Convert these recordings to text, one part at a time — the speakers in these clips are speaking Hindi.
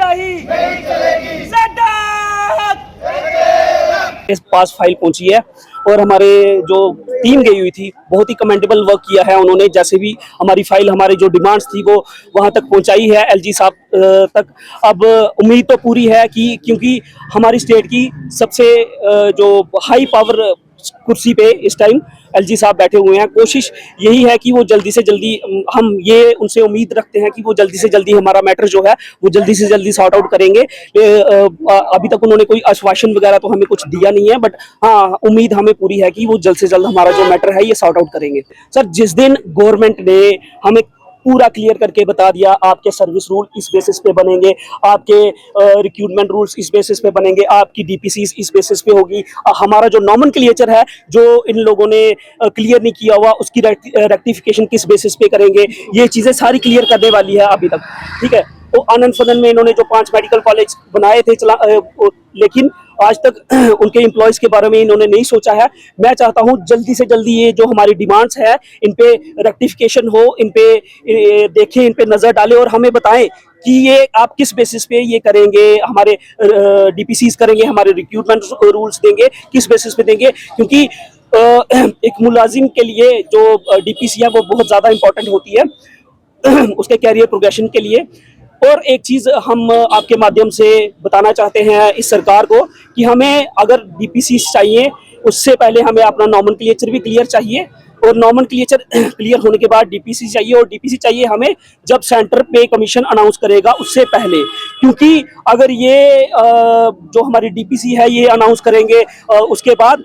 तानाशाही नहीं चलेगी। इस पास फाइल पहुंची है और हमारे जो टीम गई हुई थी बहुत ही कमेंडेबल वर्क किया है उन्होंने। जैसे भी हमारी फाइल, हमारी जो डिमांड्स थी वो वहां तक पहुंचाई है एलजी साहब तक। अब उम्मीद तो पूरी है कि क्योंकि हमारी स्टेट की सबसे जो हाई पावर कुर्सी पे इस टाइम एलजी साहब बैठे हुए हैं, कोशिश यही है कि वो जल्दी से जल्दी, हम ये उनसे उम्मीद रखते हैं कि वो जल्दी से जल्दी हमारा मैटर जो है वो जल्दी से जल्दी सॉर्ट आउट करेंगे। अभी तक उन्होंने कोई आश्वासन वगैरह तो हमें कुछ दिया नहीं है, बट हाँ उम्मीद हमें पूरी है कि वो जल्द से जल्द हमारा जो मैटर है ये सॉर्ट आउट करेंगे। सर, जिस दिन गवर्नमेंट ने हमें पूरा क्लियर करके बता दिया आपके सर्विस रूल इस बेसिस पे बनेंगे, आपके रिक्रूटमेंट रूल्स इस बेसिस पे बनेंगे, आपकी डीपीसीज इस बेसिस पे होगी, हमारा जो नॉमेनक्लेचर है जो इन लोगों ने क्लियर नहीं किया हुआ उसकी रेक्टिफिकेशन किस बेसिस पे करेंगे, ये चीज़ें सारी क्लियर करने वाली है अभी तक। ठीक है, तो आनंद सदन में इन्होंने जो 5 मेडिकल कॉलेज बनाए थे लेकिन आज तक उनके एम्प्लॉयज के बारे में इन्होंने नहीं सोचा है। मैं चाहता हूं जल्दी से जल्दी ये जो हमारी डिमांड्स है इन पे रेक्टिफिकेशन हो, इन पे देखें, इन पे नजर डालें और हमें बताएं कि ये आप किस बेसिस पे ये करेंगे, हमारे डीपीसीज करेंगे, हमारे रिक्रूटमेंट रूल्स देंगे, किस बेसिस पे देंगे। क्योंकि एक मुलाजिम के लिए जो डीपीसी है वो बहुत ज़्यादा इंपॉर्टेंट होती है उसके कैरियर प्रोग्रेशन के लिए। और एक चीज़ हम आपके माध्यम से बताना चाहते हैं इस सरकार को कि हमें अगर डीपीसी चाहिए उससे पहले हमें अपना नॉमेनक्लेचर भी क्लियर चाहिए, और नॉमेनक्लेचर क्लियर होने के बाद डीपीसी चाहिए, और डीपीसी चाहिए हमें जब सेंटर पे कमीशन अनाउंस करेगा उससे पहले। क्योंकि अगर ये जो हमारी डीपीसी है ये अनाउंस करेंगे उसके बाद,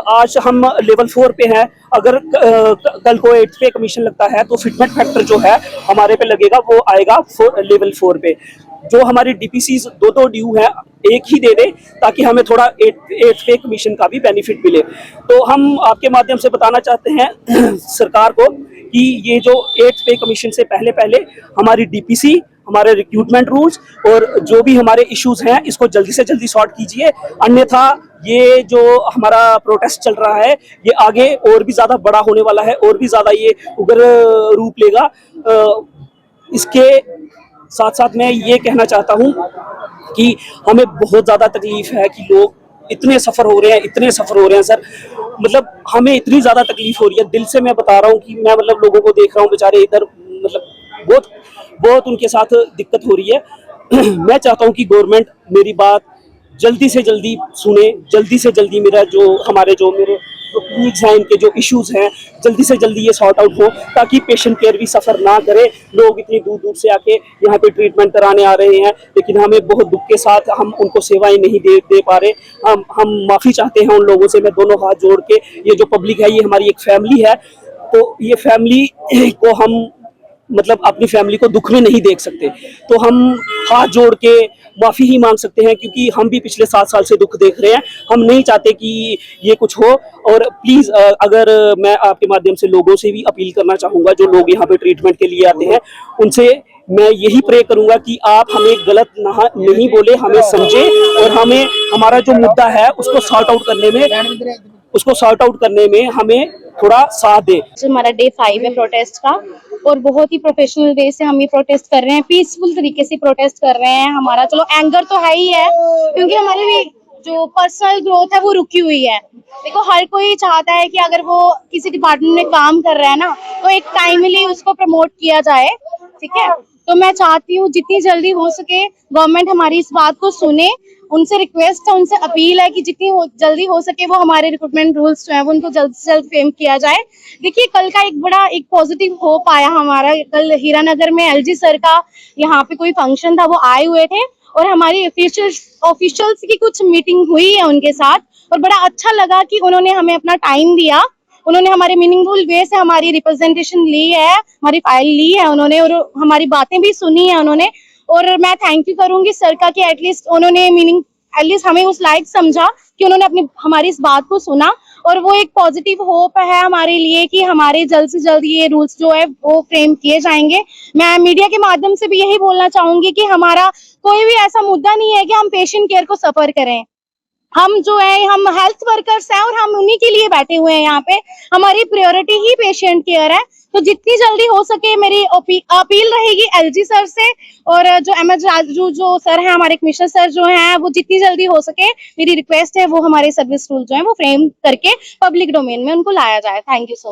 आज हम लेवल 4 पे हैं, अगर कल को 8 पे कमीशन लगता है तो फिटमेंट फैक्टर जो है हमारे पे लगेगा वो आएगा लेवल 4 पे। जो हमारी डीपीसी दो ड्यू है एक ही दे दे ताकि हमें थोड़ा 8 पे कमीशन का भी बेनिफिट मिले। तो हम आपके माध्यम से बताना चाहते हैं सरकार को कि ये जो 8 पे कमीशन से पहले पहले हमारी डीपीसी, हमारे रिक्रूटमेंट रूल्स और जो भी हमारे इश्यूज हैं इसको जल्दी से जल्दी सॉर्ट कीजिए, अन्यथा ये जो हमारा प्रोटेस्ट चल रहा है ये आगे और भी ज़्यादा बड़ा होने वाला है, और भी ज़्यादा ये उग्र रूप लेगा। इसके साथ साथ मैं ये कहना चाहता हूँ कि हमें बहुत ज़्यादा तकलीफ है कि लोग इतने सफ़र हो रहे हैं सर, मतलब हमें इतनी ज़्यादा तकलीफ हो रही है, दिल से मैं बता रहा हूँ कि मैं मतलब लोगों को देख रहा हूँ बेचारे इधर, मतलब बहुत उनके साथ दिक्कत हो रही है। मैं चाहता हूं कि गवर्नमेंट मेरी बात जल्दी से जल्दी सुने, जल्दी से जल्दी मेरे जो कलीग्स हैं इनके जो इश्यूज हैं जल्दी से जल्दी ये सॉर्ट आउट हो, ताकि पेशेंट केयर भी सफ़र ना करे। लोग इतनी दूर दूर से आके यहाँ पे ट्रीटमेंट कराने आ रहे हैं लेकिन हमें बहुत दुख के साथ हम उनको सेवाएं नहीं दे पा रहे। हम माफ़ी चाहते हैं उन लोगों से, मैं दोनों हाथ जोड़ के। ये जो पब्लिक है ये हमारी एक फैमिली है, तो ये फैमिली को हम मतलब अपनी फैमिली को दुख में नहीं देख सकते, तो हम हाथ जोड़ के माफ़ी ही मांग सकते हैं क्योंकि हम भी पिछले 7 साल से दुख देख रहे हैं। हम नहीं चाहते कि ये कुछ हो। और प्लीज़ अगर मैं आपके माध्यम से लोगों से भी अपील करना चाहूँगा, जो लोग यहाँ पे ट्रीटमेंट के लिए आते हैं उनसे मैं यही प्रे करूँगा कि आप हमें गलत नहीं बोले, हमें समझे और हमें हमारा जो मुद्दा है उसको सॉर्ट आउट करने में हमें थोड़ा साथ दे। हमारा डे 5 है प्रोटेस्ट का, और बहुत ही प्रोफेशनल वे से हम ये प्रोटेस्ट कर रहे हैं, पीसफुल तरीके से प्रोटेस्ट कर रहे हैं। हमारा चलो एंगर तो है ही है क्योंकि हमारी भी जो पर्सनल ग्रोथ है वो रुकी हुई है। देखो, हर कोई चाहता है कि अगर वो किसी डिपार्टमेंट में काम कर रहा है ना तो एक टाइमली उसको प्रमोट किया जाए, ठीक है। तो मैं चाहती हूँ जितनी जल्दी हो सके गवर्नमेंट हमारी इस बात को सुने। उनसे रिक्वेस्ट है, उनसे अपील है कि जितनी जल्दी हो सके वो हमारे रिक्रूटमेंट रूल्स जो है वो उनको जल्द से जल्द फ्रेम किया जाए। देखिए, कल का एक पॉजिटिव होप आया हमारा। कल हीरानगर में एलजी सर का यहाँ पे कोई फंक्शन था, वो आए हुए थे और हमारी ऑफिशियल्स की कुछ मीटिंग हुई है उनके साथ, और बड़ा अच्छा लगा कि उन्होंने हमें अपना टाइम दिया। उन्होंने हमारे मीनिंगफुल वे से हमारी रिप्रेजेंटेशन ली है, हमारी फाइल ली है उन्होंने, और हमारी बातें भी सुनी है उन्होंने। और मैं थैंक यू करूंगी सर का कि एटलीस्ट उन्होंने एटलीस्ट हमें उस लायक समझा कि उन्होंने हमारी इस बात को सुना। और वो एक पॉजिटिव होप है हमारे लिए कि हमारे जल्द से जल्द ये रूल्स जो है वो फ्रेम किए जाएंगे। मैं मीडिया के माध्यम से भी यही बोलना चाहूंगी कि हमारा कोई भी ऐसा मुद्दा नहीं है कि हम पेशेंट केयर को सफर करें। हम जो है हम हेल्थ वर्कर्स हैं और हम उन्हीं के लिए बैठे हुए हैं यहाँ पे। हमारी प्रायोरिटी ही पेशेंट केयर है। तो जितनी जल्दी हो सके मेरी अपील रहेगी एलजी सर से, और जो एमएच राजू जो सर हैं हमारे कमिश्नर सर जो हैं, वो जितनी जल्दी हो सके मेरी रिक्वेस्ट है वो हमारे सर्विस रूल जो है वो फ्रेम करके पब्लिक डोमेन में उनको लाया जाए। Thank you so much.